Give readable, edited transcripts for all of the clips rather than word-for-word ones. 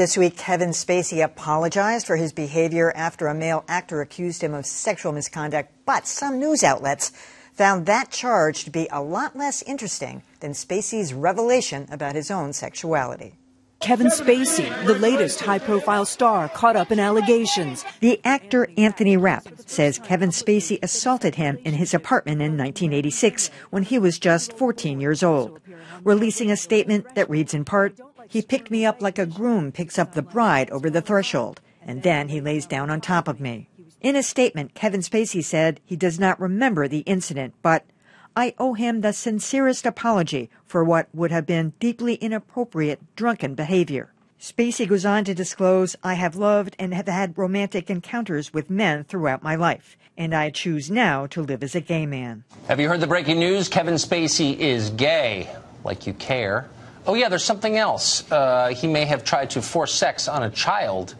This week, Kevin Spacey apologized for his behavior after a male actor accused him of sexual misconduct, but some news outlets found that charge to be a lot less interesting than Spacey's revelation about his own sexuality. Kevin Spacey, the latest high-profile star caught up in allegations. The actor Anthony Rapp says Kevin Spacey assaulted him in his apartment in 1986 when he was just 14 years old, releasing a statement that reads in part, "He picked me up like a groom picks up the bride over the threshold, and then he lays down on top of me." In a statement, Kevin Spacey said he does not remember the incident, but "I owe him the sincerest apology for what would have been deeply inappropriate drunken behavior." Spacey goes on to disclose, "I have loved and have had romantic encounters with men throughout my life, and I choose now to live as a gay man." Have you heard the breaking news? Kevin Spacey is gay. Like you care. Oh, yeah, there's something else. He may have tried to force sex on a child.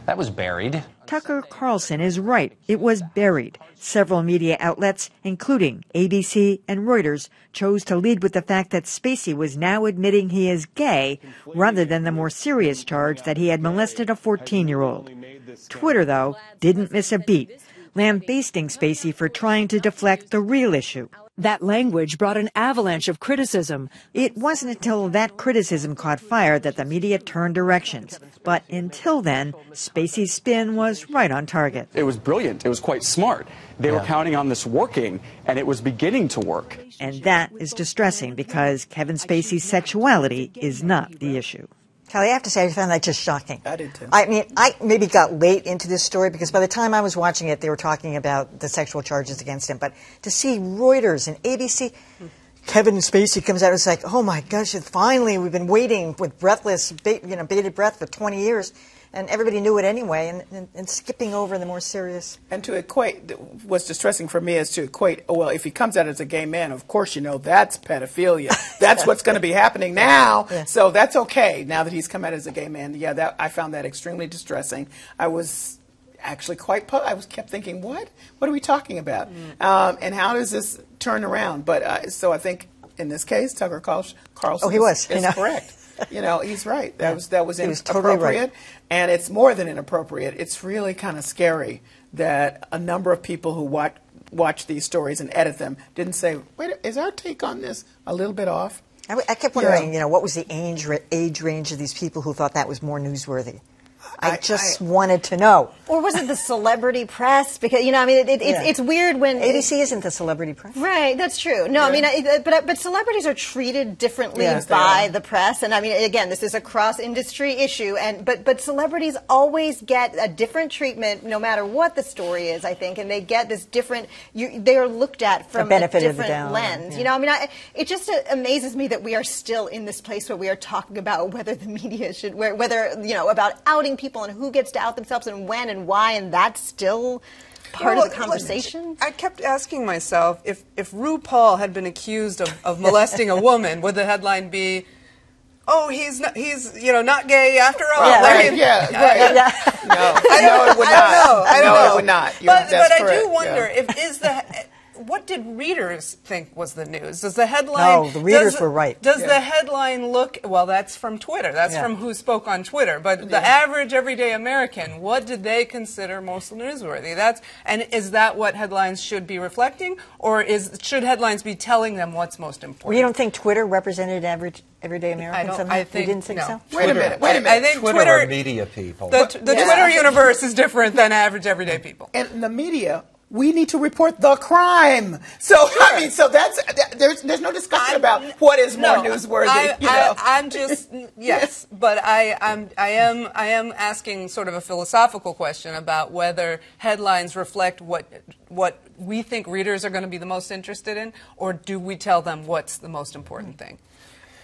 That was buried. Tucker Carlson is right. It was buried. Several media outlets, including ABC and Reuters, chose to lead with the fact that Spacey was now admitting he is gay rather than the more serious charge that he had molested a 14-year-old. Twitter, though, didn't miss a beat, lambasting Spacey for trying to deflect the real issue. That language brought an avalanche of criticism. It wasn't until that criticism caught fire that the media turned directions. But until then, Spacey's spin was right on target. It was brilliant. It was quite smart. They were counting on this working, and it was beginning to work. And that is distressing because Kevin Spacey's sexuality is not the issue. Kelly, I have to say, I found that just shocking. I did too. I mean, I maybe got late into this story because by the time I was watching it, they were talking about the sexual charges against him. But to see Reuters and ABC, Kevin Spacey comes out, it's like, oh my gosh, finally, we've been waiting with breathless, bated breath for 20 years. And everybody knew it anyway, and skipping over the more serious. And to equate, what's distressing for me is to equate, oh, well, if he comes out as a gay man, of course, you know, that's pedophilia. That's what's going to be happening now. Yeah. So that's okay, now that he's come out as a gay man. Yeah, I found that extremely distressing. I was actually kept thinking, what are we talking about? And how does this turn around? But so I think in this case, Tucker Carlson is correct. You know, he's right. That was inappropriate, totally right. And it's more than inappropriate. It's really kind of scary that a number of people who watch these stories and edit them didn't say, "Wait, is our take on this a little bit off?" I kept wondering, what was the age range of these people who thought that was more newsworthy? I just wanted to know. Or was it the celebrity press? Because, it's weird when... ABC isn't the celebrity press. Right, that's true. No, but celebrities are treated differently by the press. And, again, this is a cross-industry issue. But celebrities always get a different treatment no matter what the story is, I think. And they get this different... they are looked at from a different lens. Yeah. It just amazes me that we are still in this place where we are talking about whether the media should... about outing people and who gets to out themselves and when and why, and that's still part of the conversation? I kept asking myself, if RuPaul had been accused of molesting a woman, would the headline be, "Oh, he's not gay after all"? No, it would not. I don't know. It would not. But I do wonder what did readers think was the news? Does the headline... No, the readers were right. Does the headline look... Well, that's from Twitter. That's from who spoke on Twitter. But the average everyday American, what did they consider most newsworthy? And is that what headlines should be reflecting? Or should headlines be telling them what's most important? Well, you don't think Twitter represented average everyday Americans? I think... You didn't think so? Wait a minute. I think Twitter are media people. The Twitter universe is different than average everyday people. And the media... We need to report the crime. So so there's no discussion about what is more newsworthy. I'm just yes, but I am asking sort of a philosophical question about whether headlines reflect what we think readers are going to be the most interested in, or do we tell them what's the most important thing?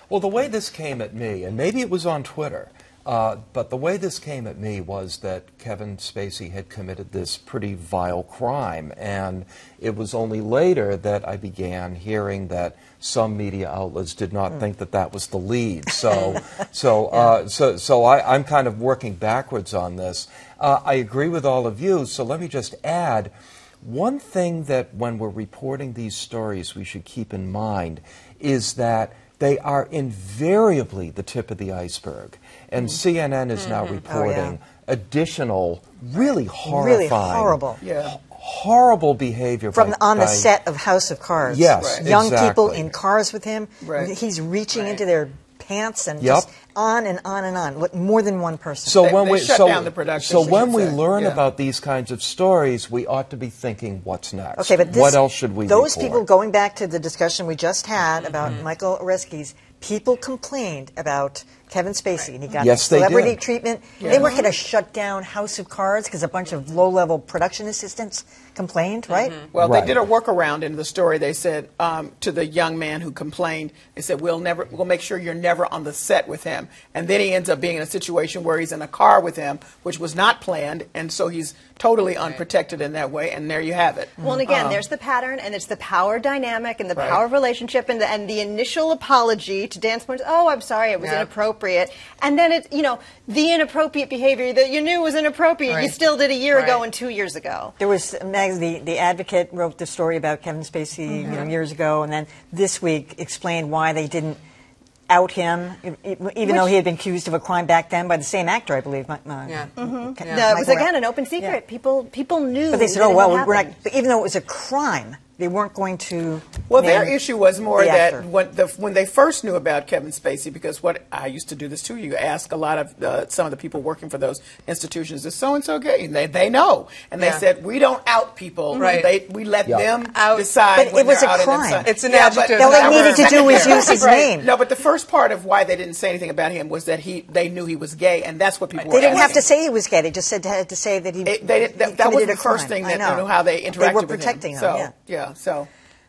Well, the way this came at me, and maybe it was on Twitter. But the way this came at me was that Kevin Spacey had committed this pretty vile crime, and it was only later that I began hearing that some media outlets did not think that was the lead. So I'm kind of working backwards on this. I agree with all of you. So let me just add one thing that when we're reporting these stories we should keep in mind is that they are invariably the tip of the iceberg. And CNN is now reporting additional, really horrifying, horrible behavior from on the set of House of Cards. Yes, young exactly. people in cars with him. He's reaching into their pants and just on and on and on. More than one person. So they shut down the production. So when we learn about these kinds of stories, we ought to be thinking, what's next? Okay, but what else should we? Those people, going back to the discussion we just had about Michael Oreskes, people complained about Kevin Spacey, and he got celebrity treatment. They weren't going to shut down House of Cards because a bunch of low-level production assistants complained, right? Well, they did a workaround in the story. They said to the young man who complained, they said, we'll make sure you're never on the set with him. And then he ends up being in a situation where he's in a car with him, which was not planned, and so he's totally unprotected in that way, and there you have it. Well, and again, there's the pattern, and it's the power dynamic and the power relationship, and the initial apology to Dan Sports. Oh, I'm sorry, it was inappropriate. And then it's, the inappropriate behavior that you knew was inappropriate, you still did a year ago and 2 years ago. There was, the Advocate wrote the story about Kevin Spacey years ago, and then this week explained why they didn't out him, even though he had been accused of a crime back then by the same actor, I believe. No, it was, again, an open secret. People knew. But they said, oh, well, we're not, but even though it was a crime, they weren't going to. Well, their issue was more that when they first knew about Kevin Spacey, because what I used to do this too, you ask a lot of some of the people working for those institutions, is so-and-so gay? And they know. And they said, we don't out people. We let them decide. But it was a crime. It's an adjective. All they needed to do was use his name. No, but the first part of why they didn't say anything about him was that they knew he was gay, and that's what people were They didn't asking. have to say he was gay. They just had to say that he that was the first thing that how they interacted with him. They were protecting him, So